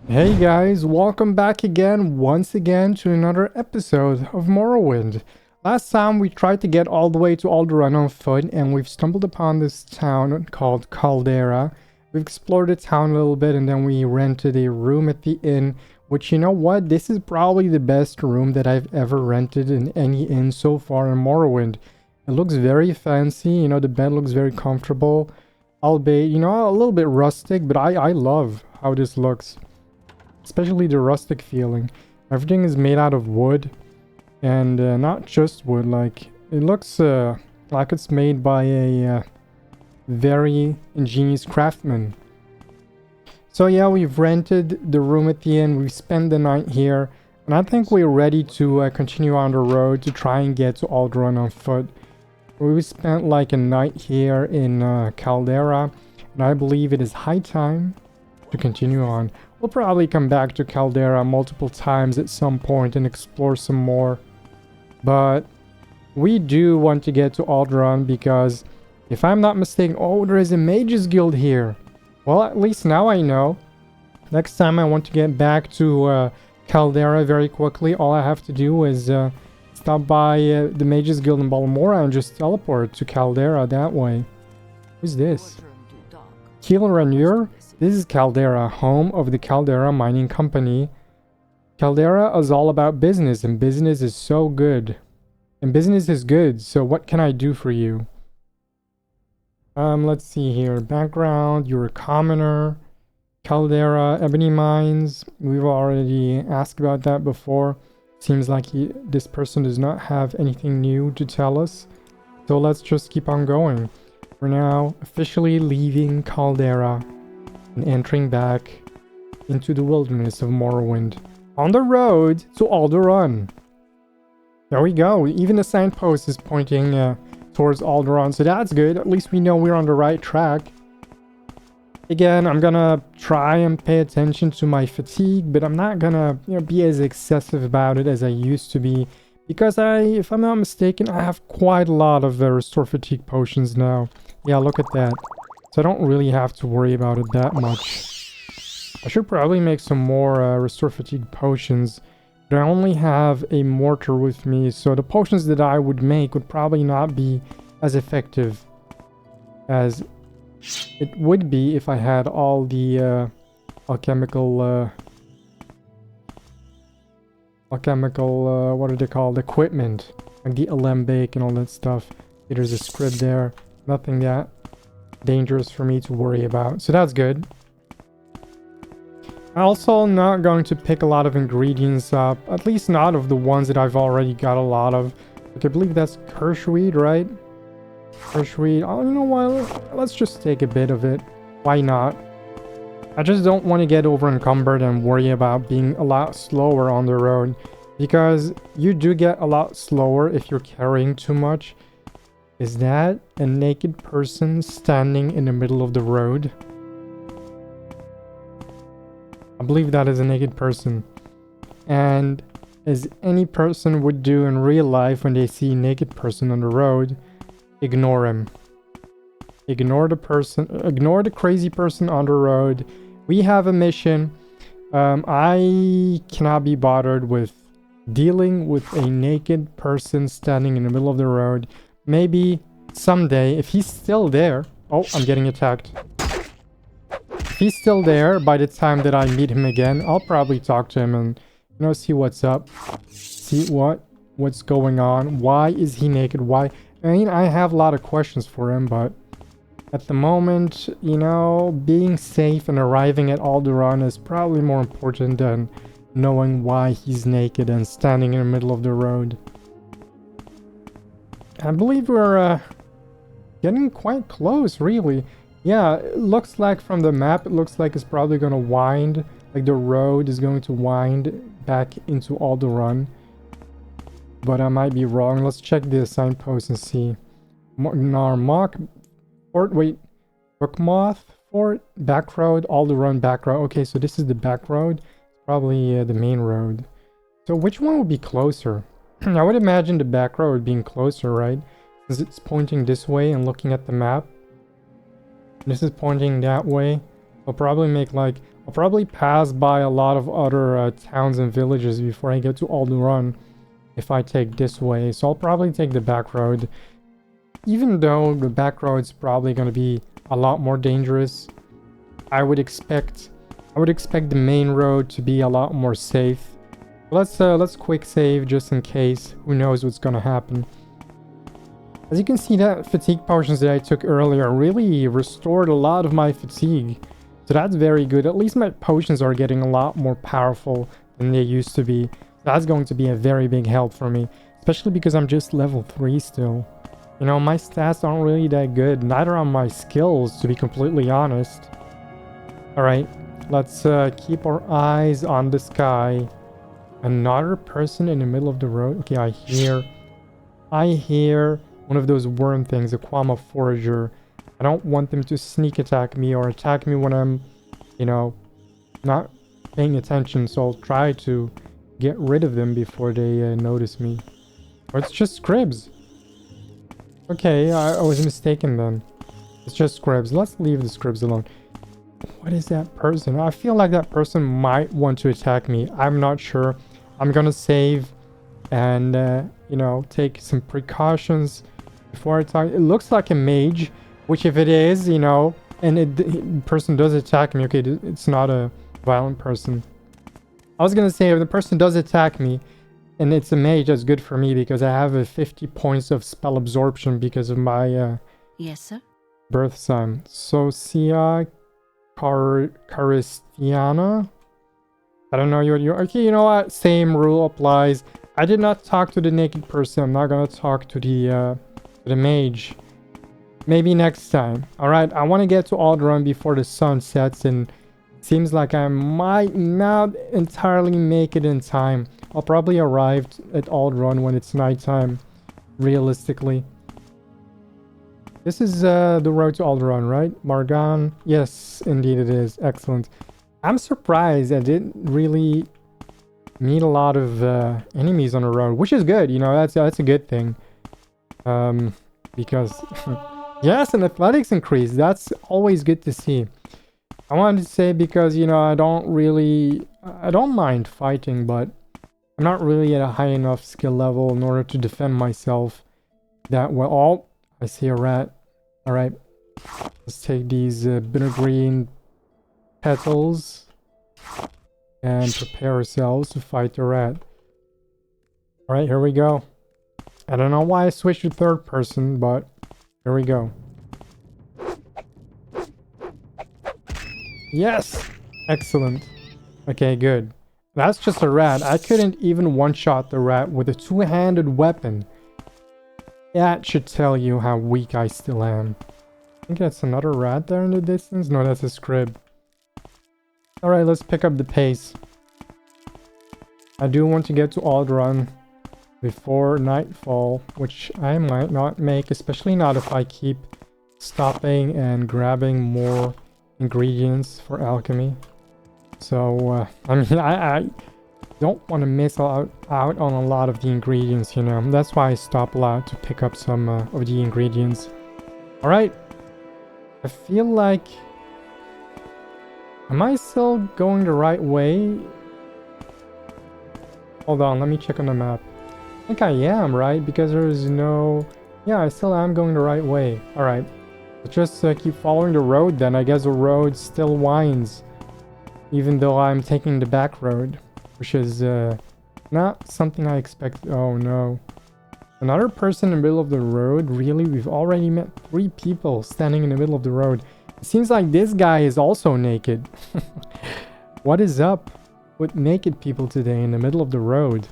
Hey guys, welcome back once again to another episode of Morrowind. Last time we tried to get all the way to Ald'ruhn on foot and we've stumbled upon this town called Caldera. We've explored the town a little bit and then we rented a room at the inn, which, you know what, this is probably the best room that I've ever rented in any inn so far in Morrowind. It looks very fancy, you know, the bed looks very comfortable, albeit, you know, a little bit rustic, but I love how this looks. Especially the rustic feeling. Everything is made out of wood, and not just wood. Like it looks like it's made by a very ingenious craftsman. So yeah, we've rented the room at the inn. We've spent the night here, and I think we're ready to continue on the road to try and get to Ald'ruhn on foot. We spent like a night here in Caldera, and I believe it is high time to continue on. We'll probably come back to Caldera multiple times at some point and explore some more. But we do want to get to Ald'ruhn because, if I'm not mistaken, oh, there is a Mages Guild here. Well, at least now I know. Next time I want to get back to Caldera very quickly, all I have to do is stop by the Mages Guild in Balmora and just teleport to Caldera that way. Who's this? Kilranur? This is Caldera, home of the Caldera Mining Company. Caldera is all about business, and business is so good. And business is good, so what can I do for you? Let's see here. Background, you're a commoner. Caldera, Ebony Mines. We've already asked about that before. Seems like this person does not have anything new to tell us. So let's just keep on going. We're now officially leaving Caldera and entering back into the wilderness of Morrowind. On the road to Ald'ruhn. There we go. Even the signpost is pointing towards Ald'ruhn, so that's good. At least we know we're on the right track. Again, I'm gonna try and pay attention to my fatigue, but I'm not gonna, be as excessive about it as I used to be, because if I'm not mistaken, I have quite a lot of restore fatigue potions now. Yeah, look at that. So I don't really have to worry about it that much. I should probably make some more restore fatigue potions, but I only have a mortar with me, so the potions that I would make would probably not be as effective as it would be if I had all the alchemical, what are they called? Equipment, like the alembic and all that stuff. Okay, there's a script there. Nothing that dangerous for me to worry about, so that's good. I'm also not going to pick a lot of ingredients up, at least not of the ones that I've already got a lot of. Like, I believe that's kirschweed, right? Kirschweed. Oh, you know what? Let's just take a bit of it. Why not? I just don't want to get over encumbered and worry about being a lot slower on the road, because you do get a lot slower if you're carrying too much. Is that a naked person standing in the middle of the road? I believe that is a naked person. And as any person would do in real life when they see a naked person on the road, ignore him. Ignore the person, ignore the crazy person on the road. We have a mission. I cannot be bothered with dealing with a naked person standing in the middle of the road. Maybe someday, if he's still there... Oh, I'm getting attacked. If he's still there by the time that I meet him again, I'll probably talk to him and, see what's up. See what's going on. Why is he naked? Why? I mean, I have a lot of questions for him, but at the moment, being safe and arriving at Ald'ruhn is probably more important than knowing why he's naked and standing in the middle of the road. I believe we're getting quite close, really. Yeah, it looks like from the map, it looks like it's probably going to wind. Like the road is going to wind back into Ald'ruhn. But I might be wrong. Let's check the signpost and see. Narmok Fort, wait. Brookmoth Fort, back road, Ald'ruhn back road. Okay, so this is the back road. Probably the main road. So which one would be closer? I would imagine the back road being closer, right? Because it's pointing this way and looking at the map. This is pointing that way. I'll probably make like I'll probably pass by a lot of other towns and villages before I get to Ald'ruhn if I take this way. So I'll probably take the back road. Even though the back road's probably going to be a lot more dangerous, I would expect the main road to be a lot more safe. Let's quick save just in case. Who knows what's going to happen. As you can see, that fatigue potions that I took earlier really restored a lot of my fatigue. So that's very good. At least my potions are getting a lot more powerful than they used to be. That's going to be a very big help for me. Especially because I'm just level 3 still. You know, my stats aren't really that good. Neither are my skills, to be completely honest. Alright, let's keep our eyes on the sky. Another person in the middle of the road. Okay, I hear one of those worm things, a Quama Forager. I don't want them to sneak attack me or attack me when I'm, you know, not paying attention. So I'll try to get rid of them before they notice me. Or it's just Scribs. Okay, I was mistaken then. It's just Scribs. Let's leave the Scribs alone. What is that person? I feel like that person might want to attack me. I'm not sure. I'm gonna save and, you know, take some precautions before I attack. It looks like a mage, which if it is, you know, and the person does attack me, okay, it's not a violent person. I was gonna say, if the person does attack me and it's a mage, that's good for me because I have a 50 points of spell absorption because of my Yes, sir. birth sign. Socia Caristiana. I don't know what you're... Okay, you know what? Same rule applies. I did not talk to the naked person. I'm not gonna talk to the mage. Maybe next time. Alright, I want to get to Ald'ruhn before the sun sets, and it seems like I might not entirely make it in time. I'll probably arrive at Ald'ruhn when it's nighttime, realistically. This is the road to Ald'ruhn, right? Margan? Yes, indeed it is. Excellent. I'm surprised I didn't really meet a lot of enemies on the road, which is good. You know, that's a good thing. Because yes, an athletics increase. That's always good to see. I wanted to say because, you know, I don't mind fighting, but I'm not really at a high enough skill level in order to defend myself that well. Oh, I see a rat. All right, let's take these bitter green petals and prepare ourselves to fight the rat. All right, here we go. I don't know why I switched to third person, but here we go. Yes! Excellent. Okay, good. That's just a rat. I couldn't even one-shot the rat with a two-handed weapon. That should tell you how weak I still am. I think that's another rat there in the distance. No, that's a Scrib. Alright, let's pick up the pace. I do want to get to Ald'ruhn before nightfall, which I might not make, especially not if I keep stopping and grabbing more ingredients for alchemy. So, I mean, I don't want to miss out on a lot of the ingredients, you know. That's why I stop a lot to pick up some of the ingredients. Alright. I feel like... Am I still going the right way? Hold on, let me check on the map. I think I am, right? Because there's no... Yeah, I still am going the right way. Alright. Let's just keep following the road then. I guess the road still winds. Even though I'm taking the back road. Which is not something I expect. Oh no. Another person in the middle of the road? Really? We've already met 3 people standing in the middle of the road. It seems like this guy is also naked. What is up with naked people today in the middle of the road?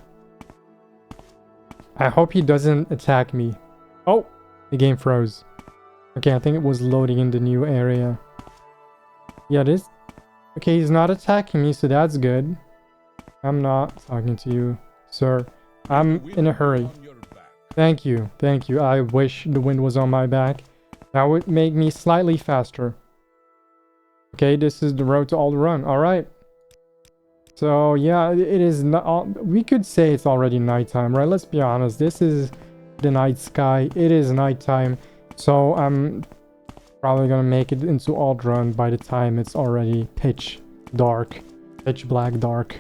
I hope he doesn't attack me. Oh! The game froze. Okay, I think it was loading in the new area. Yeah, this... Okay, he's not attacking me, so that's good. I'm not talking to you, sir. I'm in a hurry. Thank you, thank you. I wish the wind was on my back. That would make me slightly faster. Okay, this is the road to Ald'ruhn. Alright. So, yeah, it is not... We could say it's already nighttime, right? Let's be honest. This is the night sky. It is nighttime. So, I'm probably gonna make it into Ald'ruhn by the time it's already pitch dark. Pitch black dark.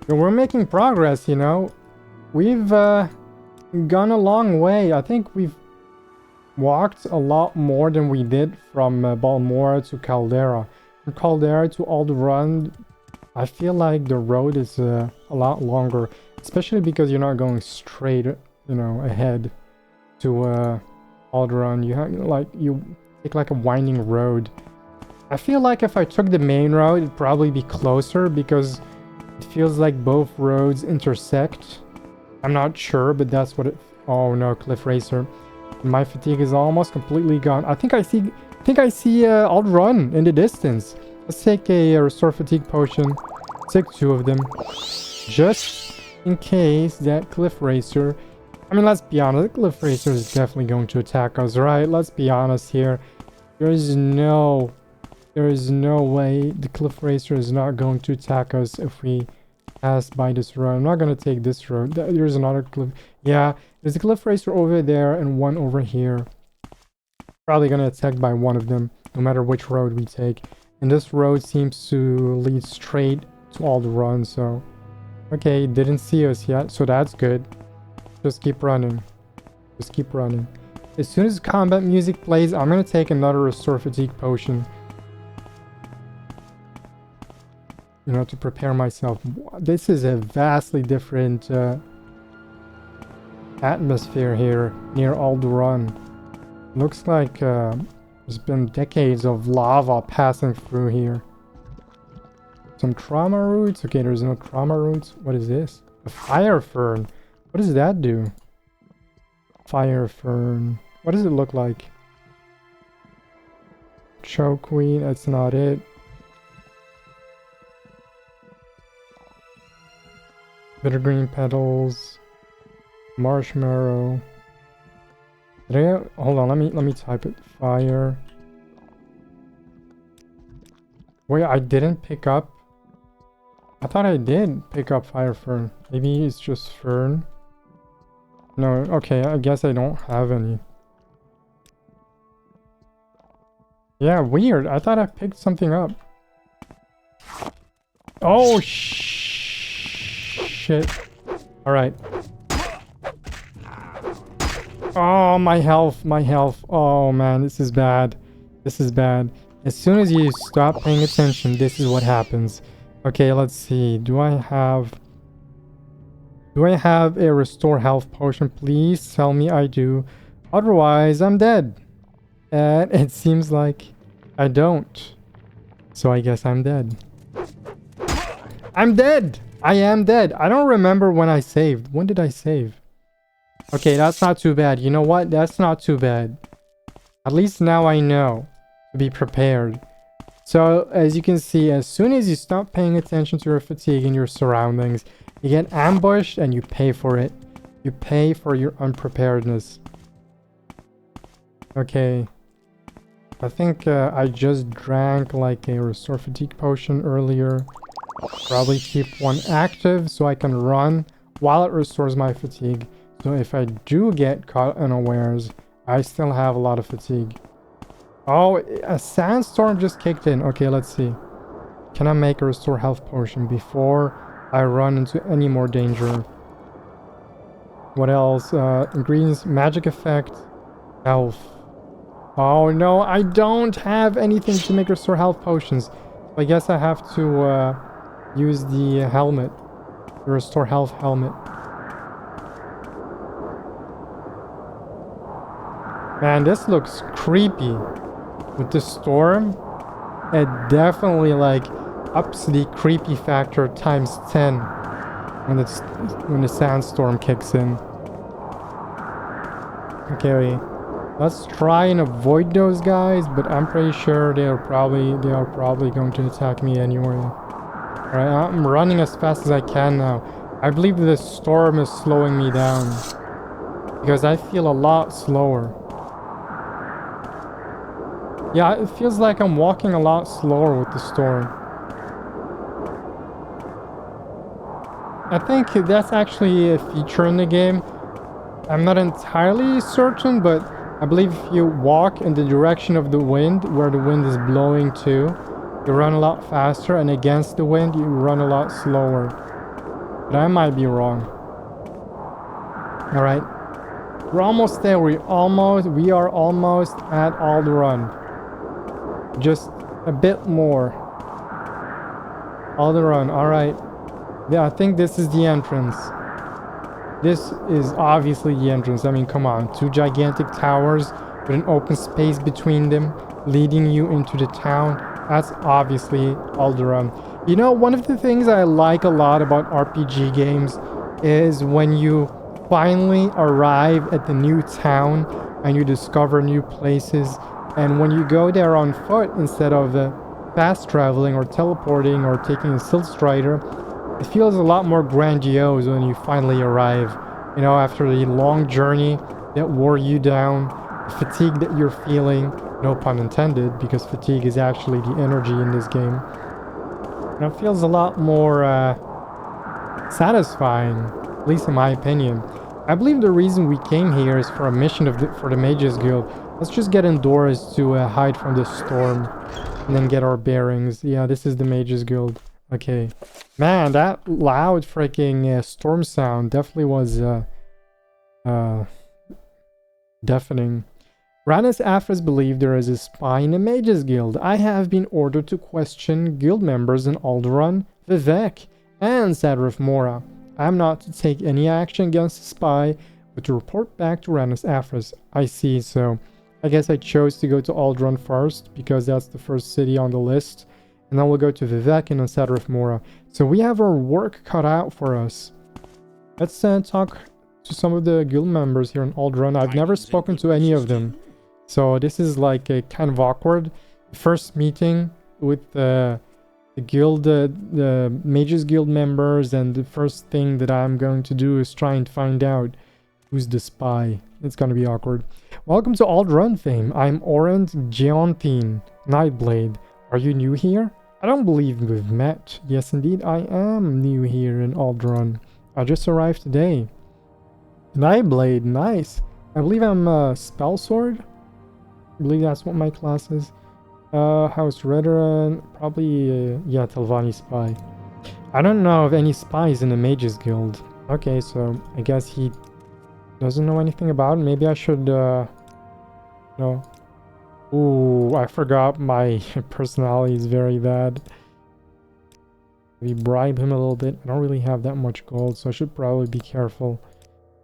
But we're making progress, you know. We've gone a long way. I think we've walked a lot more than we did from Balmora to Caldera. From Caldera to Ald'ruhn, I feel like the road is a lot longer. Especially because you're not going straight, you know, ahead to Ald'ruhn. You have, like, you take like a winding road. I feel like if I took the main road, it'd probably be closer because it feels like both roads intersect. I'm not sure, but that's what it... Oh no, Cliff Racer. My fatigue is almost completely gone. I think I see Ald'ruhn in the distance. Let's take a restore fatigue potion. Take 2 of them. Just in case that Cliff Racer... I mean, let's be honest. The Cliff Racer is definitely going to attack us, right? Let's be honest here. There is no way the Cliff Racer is not going to attack us if we pass by this road. I'm not going to take this road. There's another cliff. Yeah, there's a Cliff Racer over there and one over here. Probably going to attack by one of them, no matter which road we take. And this road seems to lead straight to Ald'ruhn, so... Okay, didn't see us yet, so that's good. Just keep running. Just keep running. As soon as combat music plays, I'm going to take another restore fatigue potion. You know, to prepare myself. This is a vastly different atmosphere here near Ald'ruhn. Looks like there's been decades of lava passing through here. Some trauma roots? Okay, there's no trauma roots. What is this? A fire fern. What does that do? Fire fern. What does it look like? Chokeweed. That's not it. Bittergreen petals, marshmallow. Hold on, let me type it. Fire. Wait, I didn't pick up. I thought I did pick up fire fern. Maybe it's just fern. No, okay, I guess I don't have any. Yeah, weird. I thought I picked something up. Oh shit. Alright. Oh, my health. Oh, man, this is bad. This is bad. As soon as you stop paying attention, this is what happens. Okay, let's see. Do I have a restore health potion? Please tell me I do. Otherwise, I'm dead. And it seems like I don't. So I guess I'm dead. I'm dead! I am dead. I don't remember when I saved. When did I save? Okay, that's not too bad. You know what? That's not too bad. At least now I know to be prepared. So, as you can see, as soon as you stop paying attention to your fatigue and your surroundings, you get ambushed and you pay for it. You pay for your unpreparedness. Okay. I think I just drank like a restore fatigue potion earlier. Probably keep one active so I can run while it restores my fatigue. So if I do get caught unawares, I still have a lot of fatigue. Oh, a sandstorm just kicked in. Okay, let's see. Can I make a restore health potion before I run into any more danger? What else? Ingredients, magic effect, health. Oh no, I don't have anything to make restore health potions. I guess I have to use the helmet. The restore health helmet. Man, this looks creepy. With the storm, it definitely like ups the creepy factor times 10 when the sandstorm kicks in. Okay, let's try and avoid those guys, but I'm pretty sure they are probably going to attack me anyway. Alright, I'm running as fast as I can now. I believe the storm is slowing me down because I feel a lot slower. Yeah, it feels like I'm walking a lot slower with the storm. I think that's actually a feature in the game. I'm not entirely certain, but I believe if you walk in the direction of the wind, where the wind is blowing to, you run a lot faster, and against the wind, you run a lot slower. But I might be wrong. Alright. We're almost there. We are almost at Ald'ruhn. Just a bit more. Ald'ruhn, alright. Yeah, I think this is the entrance. This is obviously the entrance. I mean, come on. 2 gigantic towers with an open space between them, leading you into the town. That's obviously Ald'ruhn. You know, one of the things I like a lot about RPG games is when you finally arrive at the new town and you discover new places, and when you go there on foot instead of fast traveling or teleporting or taking a Silt Strider, it feels a lot more grandiose when you finally arrive. You know, after the long journey that wore you down, the fatigue that you're feeling, no pun intended, because fatigue is actually the energy in this game. And it feels a lot more satisfying, at least in my opinion. I believe the reason we came here is for a mission for the Mages Guild. Let's just get indoors to hide from the storm and then get our bearings. Yeah, this is the Mages Guild. Okay. Man, that loud freaking storm sound definitely was deafening. Ranus Afras believed there is a spy in the Mages Guild. I have been ordered to question guild members in Ald'ruhn, Vivek, and Sadrith Mora. I am not to take any action against the spy, but to report back to Ranus Afras. I see, so I guess I chose to go to Ald'ruhn first, because that's the first city on the list. And then we'll go to Vivek and then Sadrith Mora. So we have our work cut out for us. Let's talk to some of the guild members here in Ald'ruhn. I've never spoken to any of them. So this is like a kind of awkward. First meeting with the guild, the Mages Guild members, and the first thing that I'm going to do is try and find out who's the spy. It's gonna be awkward. Welcome to Ald'ruhn fame. I'm Orant Geontine, Nightblade. Are you new here? I don't believe we've met. Yes, indeed, I am new here in Ald'ruhn. I just arrived today. Nightblade, nice. I believe I'm a spell sword. I believe that's what my class is. House Redoran, probably, yeah, Telvanni spy. I don't know of any spies in the Mages Guild. Okay, so I guess he doesn't know anything about it. Maybe I should, no. Ooh, I forgot my personality is very bad. Maybe bribe him a little bit. I don't really have that much gold, so I should probably be careful.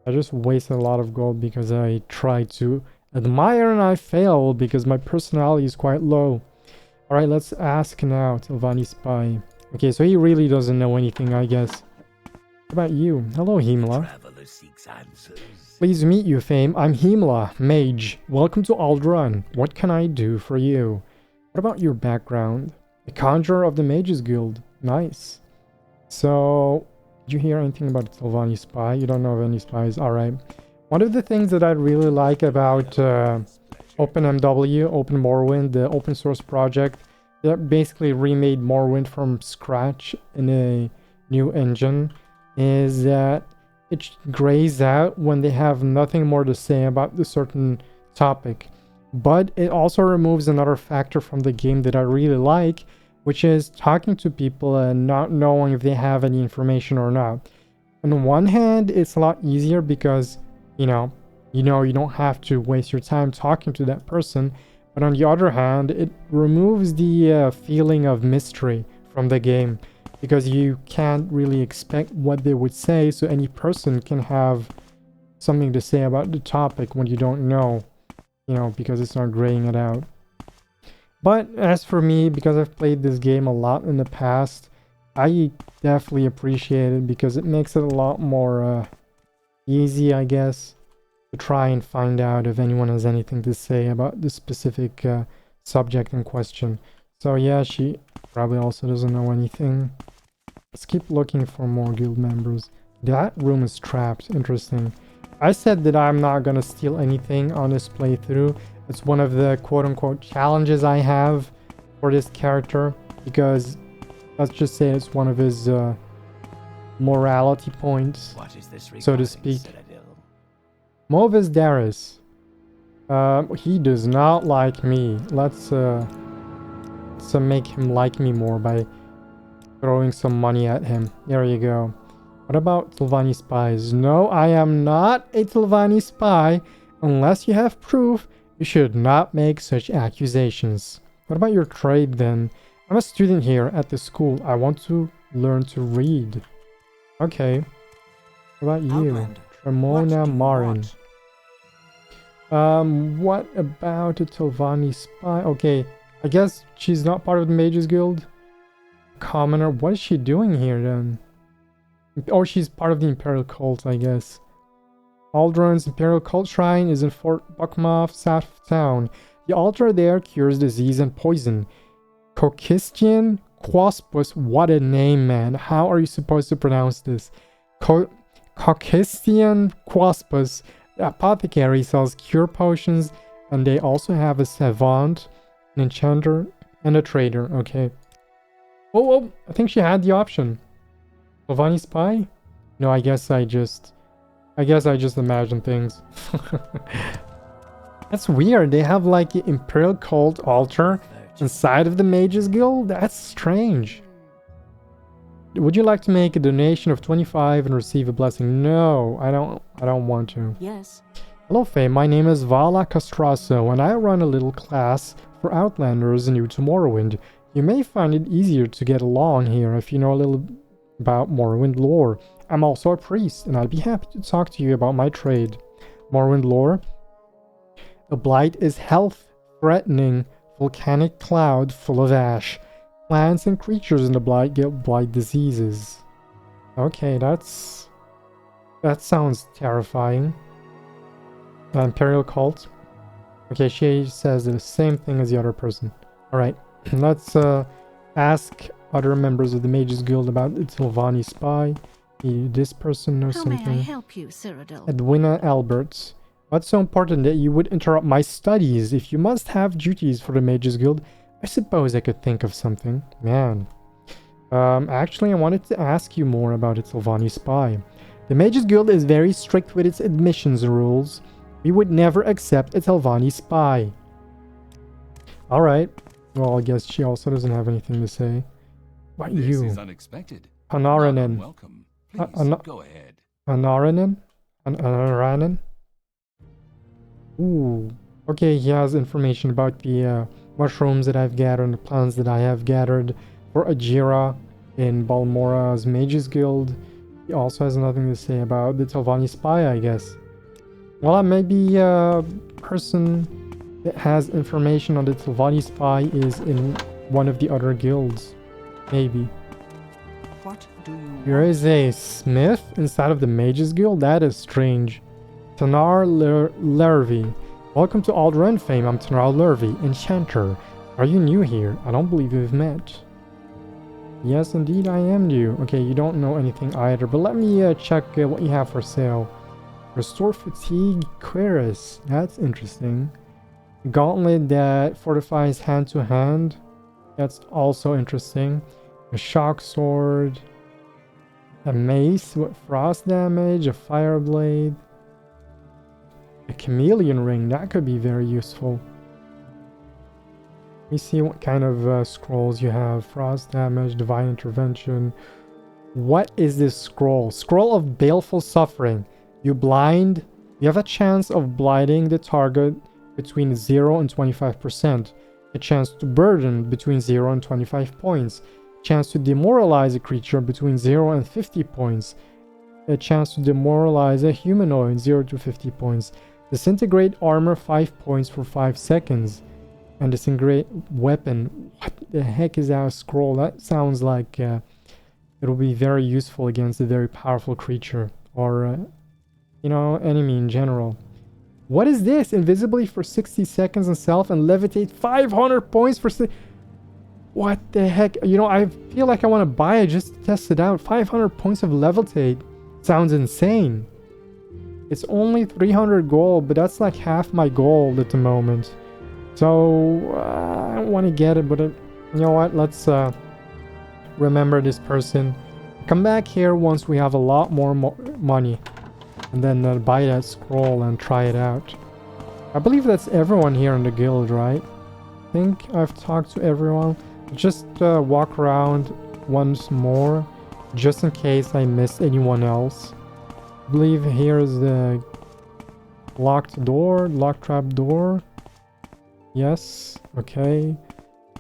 I just wasted a lot of gold because I tried to admire and I failed because my personality is quite low. Alright, let's ask now, Telvanni spy. Okay, so he really doesn't know anything, I guess. What about you? Hello, Himla. Pleased to meet you, Fame. I'm Himla, mage. Welcome to Ald'ruhn. What can I do for you? What about your background? A conjurer of the Mages Guild. Nice. So, did you hear anything about the Telvanni spy? You don't know of any spies. Alright. One of the things that I really like about OpenMW, Open Morrowind, the open source project that basically remade Morrowind from scratch in a new engine, is that it grays out when they have nothing more to say about the certain topic. But it also removes another factor from the game that I really like, which is talking to people and not knowing if they have any information or not. On one hand, it's a lot easier because you don't have to waste your time talking to that person. But on the other hand, it removes the feeling of mystery from the game, because you can't really expect what they would say, so any person can have something to say about the topic when you don't know, because it's not graying it out. But as for me, because I've played this game a lot in the past, I definitely appreciate it because it makes it a lot more easy, I guess, to try and find out if anyone has anything to say about the specific subject in question. So yeah, she probably also doesn't know anything. Let's keep looking for more guild members. That room is trapped. Interesting. I said that I'm not gonna steal anything on this playthrough. It's one of the quote-unquote challenges I have for this character, because let's just say it's one of his morality points, so to speak. Movis Darius. He does not like me. Let's Let's make him like me more by throwing some money at him. There you go. What about Tilvani spies? No, I am not a Tilvani spy. Unless you have proof, you should not make such accusations. What about your trade then? I'm a student here at the school. I want to learn to read. Okay. What about you? Tremona Marin. What about a Tilvani spy? Okay, I guess she's not part of the Mages Guild. Commoner, what is she doing here then? Oh, she's part of the Imperial Cult, I guess. Ald'ruhn's Imperial Cult Shrine is in Fort Buckmoff, south of town. The altar there cures disease and poison. Coquistian Quaspus, what a name, man. How are you supposed to pronounce this? Coquistian Quaspus, the apothecary, sells cure potions, and they also have a savant, an enchanter, and a trader. Okay. Oh, I think she had the option. Tilvani spy? No, I guess I just imagine things. That's weird. They have like the Imperial Cult altar inside of the Mages Guild? That's strange. Would you like to make a donation of 25 and receive a blessing? No, I don't want to. Yes. Hello, Faye. My name is Vala Castrasso, and I run a little class for Outlanders new to Morrowind. You may find it easier to get along here if you know a little about Morrowind lore. I'm also a priest, and I'd be happy to talk to you about my trade. Morrowind lore. The blight is health-threatening volcanic cloud full of ash. Plants and creatures in the blight get blight diseases. Okay, that sounds terrifying. Imperial Cult. Okay, she says the same thing as the other person. Alright, let's ask other members of the Mages Guild about the Tilvani spy. This person knows something. How may I help you, Cyrodiil? Edwina Alberts. What's so important that you would interrupt my studies? If you must have duties for the Mages Guild, I suppose I could think of something. Man. Actually, I wanted to ask you more about a Tilvani spy. The Mages Guild is very strict with its admissions rules. We would never accept a Tilvani spy. Alright. Well, I guess she also doesn't have anything to say. What you? This is unexpected. Hanaranen. Welcome. Please go ahead. Hanaranen? Hanaranen? Ooh. Okay, he has information about the mushrooms that I've gathered and the plants that I have gathered for Ajira in Balmora's Mages Guild. He also has nothing to say about the Tilvani spy, I guess. Well, maybe a person that has information on the Tilvani spy is in one of the other guilds. Maybe. What do you Here is a smith inside of the Mages Guild? That is strange. Tanar Lervi. Welcome to Ald'ruhn fame. I'm Tanar Lervi, enchanter. Are you new here? I don't believe we've met. Yes, indeed, I am new. Okay, you don't know anything either, but let me check what you have for sale. Restore fatigue cuirass. That's interesting. Gauntlet that fortifies hand to hand. That's also interesting. A shock sword. A mace with frost damage. A fire blade. A chameleon ring. That could be very useful. Let me see what kind of scrolls you have. Frost damage. Divine intervention. What is this scroll? Scroll of baleful suffering. You have a chance of blinding the target between 0 and 25%. A chance to burden between 0 and 25 points. A chance to demoralize a creature between 0 and 50 points. A chance to demoralize a humanoid 0 to 50 points. Disintegrate armor 5 points for 5 seconds. And disintegrate weapon. What the heck is that scroll? That sounds like it'll be very useful against a very powerful creature. Or enemy in general. What is this? Invisibly for 60 seconds and self and levitate 500 points for... What the heck? I feel like I want to buy it just to test it out. 500 points of levitate. Sounds insane. It's only 300 gold, but that's like half my gold at the moment. So, I don't want to get it, but you know what? Let's remember this person. Come back here once we have a lot more money. And then buy that scroll and try it out. I believe that's everyone here in the guild, right? I think I've talked to everyone. Just walk around once more, just in case I miss anyone else. I believe here is the locked door, locked trap door. Yes, okay.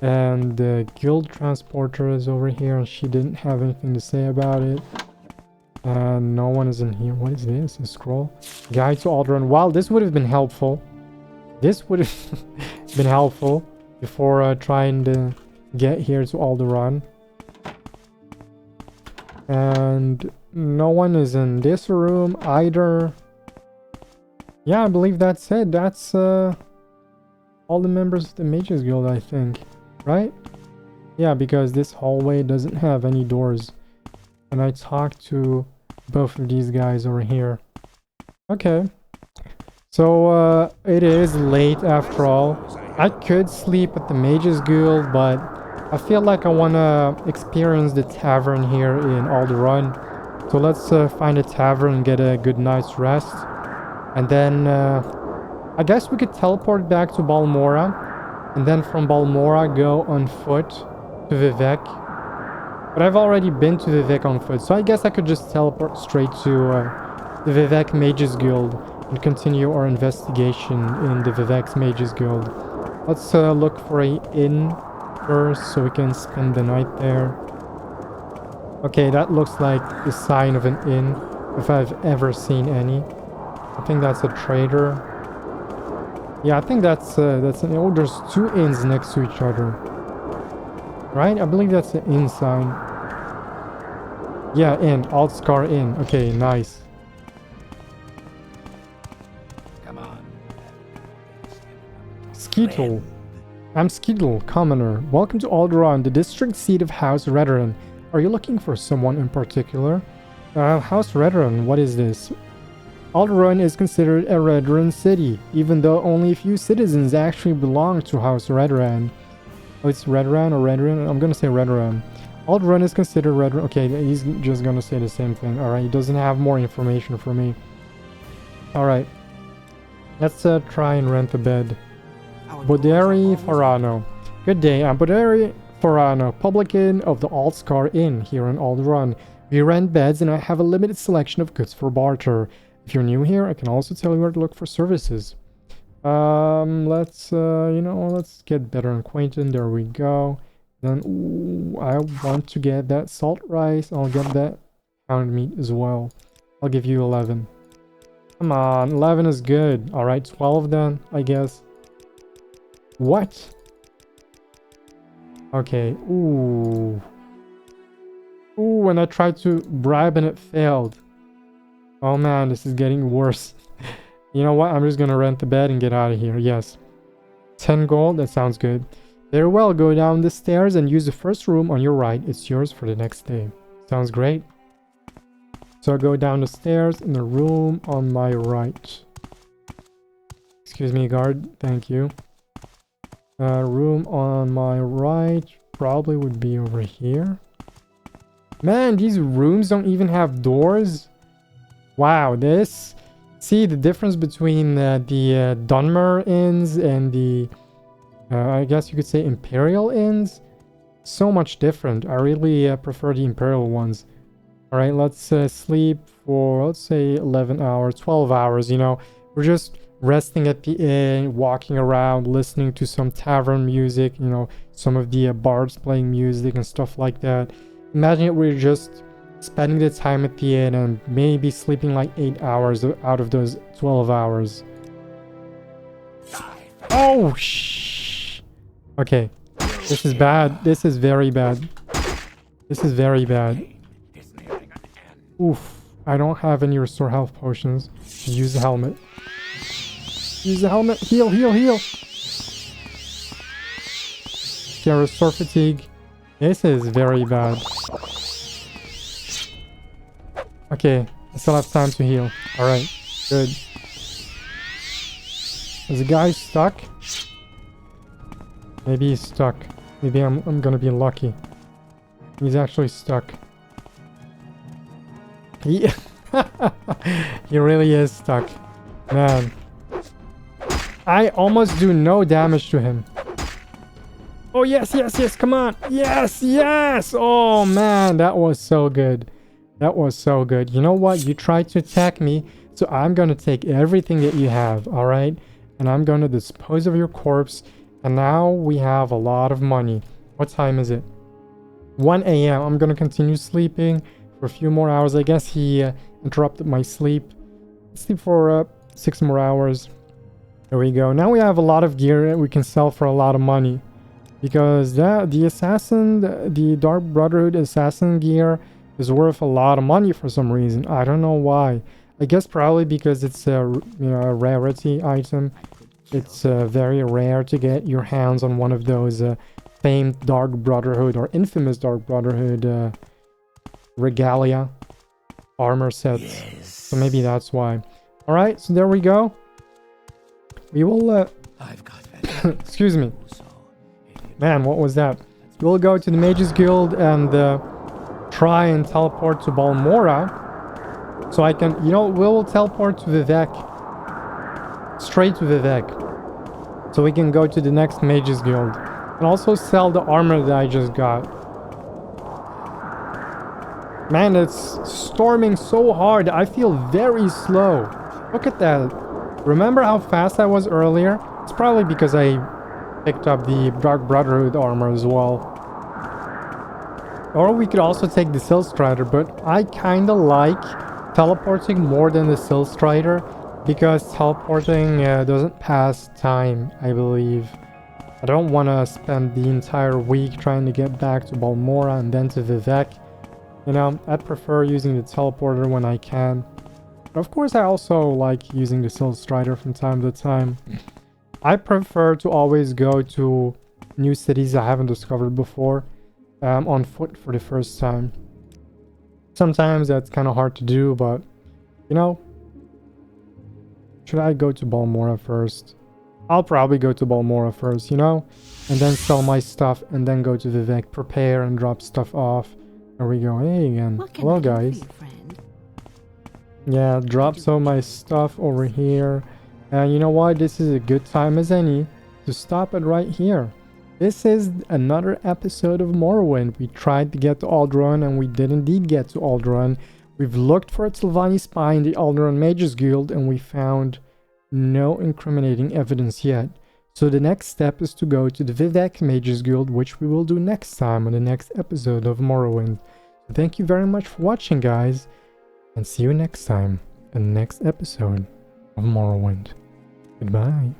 And the guild transporter is over here, and she didn't have anything to say about it. And no one is in here. What is this? A scroll? Guide to Ald'ruhn. Wow, this would have been helpful. This would have been helpful before trying to get here to Ald'ruhn. And no one is in this room either. Yeah, I believe that's it. That's all the members of the Mages Guild, I think. Right? Yeah, because this hallway doesn't have any doors. And I talked to both of these guys over here. Okay. So, it is late after all. I could sleep at the Mages Guild, but I feel like I want to experience the tavern here in Ald'ruhn. So let's find a tavern and get a good night's rest. And then, I guess we could teleport back to Balmora. And then from Balmora go on foot to Vivec. But I've already been to Vivec on foot, so I guess I could just teleport straight to the Vivec Mages Guild and continue our investigation in the Vivec's Mages Guild. Let's look for an inn first so we can spend the night there. Okay, that looks like the sign of an inn, if I've ever seen any. I think that's a trader. Yeah, I think that's an... Oh, there's two inns next to each other. Right? I believe that's the inn sign. Yeah, inn. Altscar Inn. Okay, nice. Come on. Skeetle. I'm Skeetle, commoner. Welcome to Ald'ruhn, the district seat of House Redoran. Are you looking for someone in particular? House Redoran, what is this? Ald'ruhn is considered a Redoran city, even though only a few citizens actually belong to House Redoran. Oh, it's Redoran or Redoran? I'm gonna say Redoran. Ald'ruhn is considered Redoran. Okay, he's just gonna say the same thing. Alright, he doesn't have more information for me. Alright. Let's try and rent a bed. Boderi Farano. Good day, I'm Boderi Farano, publican of the Altscar Inn here in Ald'ruhn. We rent beds and I have a limited selection of goods for barter. If you're new here, I can also tell you where to look for services. Let's, let's get better acquainted. There we go. Then, ooh, I want to get that salt rice. I'll get that pound meat as well. I'll give you 11. Come on, 11 is good. Alright, 12 then, I guess. What? Okay, ooh. Ooh, and I tried to bribe and it failed. Oh man, this is getting worse. You know what? I'm just gonna rent the bed and get out of here. Yes. 10 gold? That sounds good. Very well, go down the stairs and use the first room on your right. It's yours for the next day. Sounds great. So I go down the stairs in the room on my right. Excuse me, guard. Thank you. Room on my right probably would be over here. Man, these rooms don't even have doors. Wow, this... See the difference between the Dunmer inns and the... I guess you could say Imperial inns? So much different. I really prefer the Imperial ones. Alright, let's sleep for, let's say, 11 hours, 12 hours, you know. We're just resting at the inn, walking around, listening to some tavern music, you know, some of the bards playing music and stuff like that. Imagine it, we're just spending the time at the inn and maybe sleeping like 8 hours out of those 12 hours. Oh, shh. Okay. This is bad. This is very bad. This is very bad. Oof. I don't have any restore health potions. Use the helmet. Use the helmet. Heal, heal, heal. Okay, restore fatigue. This is very bad. Okay, I still have time to heal. Alright, good. Is the guy stuck? Maybe he's stuck. Maybe I'm gonna be lucky. He's actually stuck. He, he really is stuck. Man. I almost do no damage to him. Oh, yes, yes, yes. Come on. Yes, yes. Oh, man. That was so good. That was so good. You know what? You tried to attack me. So I'm going to take everything that you have. All right. And I'm going to dispose of your corpse. And now we have a lot of money. What time is it? 1 a.m. I'm going to continue sleeping for a few more hours. I guess he interrupted my sleep. Sleep for 6 more hours. There we go. Now we have a lot of gear that we can sell for a lot of money. Because the Dark Brotherhood assassin gear is worth a lot of money for some reason. I don't know why. I guess probably because it's a rarity item. It's very rare to get your hands on one of those famed Dark Brotherhood or infamous Dark Brotherhood regalia armor sets. Yes. So maybe that's why. All right, so there we go. We will I've got that. excuse me. So, Man, what was that? We'll go to the Mages Guild and try and teleport to Balmora. So I can, we'll teleport to Vivek. Straight to Vivek. So we can go to the next Mages Guild. And also sell the armor that I just got. Man, it's storming so hard. I feel very slow. Look at that. Remember how fast I was earlier? It's probably because I picked up the Dark Brotherhood armor as well. Or we could also take the Sill Strider, but I kinda like teleporting more than the Sill Strider because teleporting doesn't pass time, I believe. I don't want to spend the entire week trying to get back to Balmora and then to Vivek. I'd prefer using the teleporter when I can. But of course, I also like using the Sill Strider from time to time. I prefer to always go to new cities I haven't discovered before on foot for the first time. Sometimes that's kind of hard to do, but should I go to Balmora first? I'll probably go to Balmora first, and then sell my stuff and then go to Vivek, prepare and drop stuff off. There we go. Hey again. Hello guys. Yeah, drop some of my stuff over here. And you know what? This is a good time as any to stop it right here. This is another episode of Morrowind. We tried to get to Ald'ruhn and we did indeed get to Ald'ruhn. We've looked for a Sylvani spy in the Ald'ruhn Mages Guild and we found no incriminating evidence yet. So the next step is to go to the Vivek Mages Guild, which we will do next time on the next episode of Morrowind. Thank you very much for watching, guys, and see you next time in the next episode of Morrowind. Goodbye.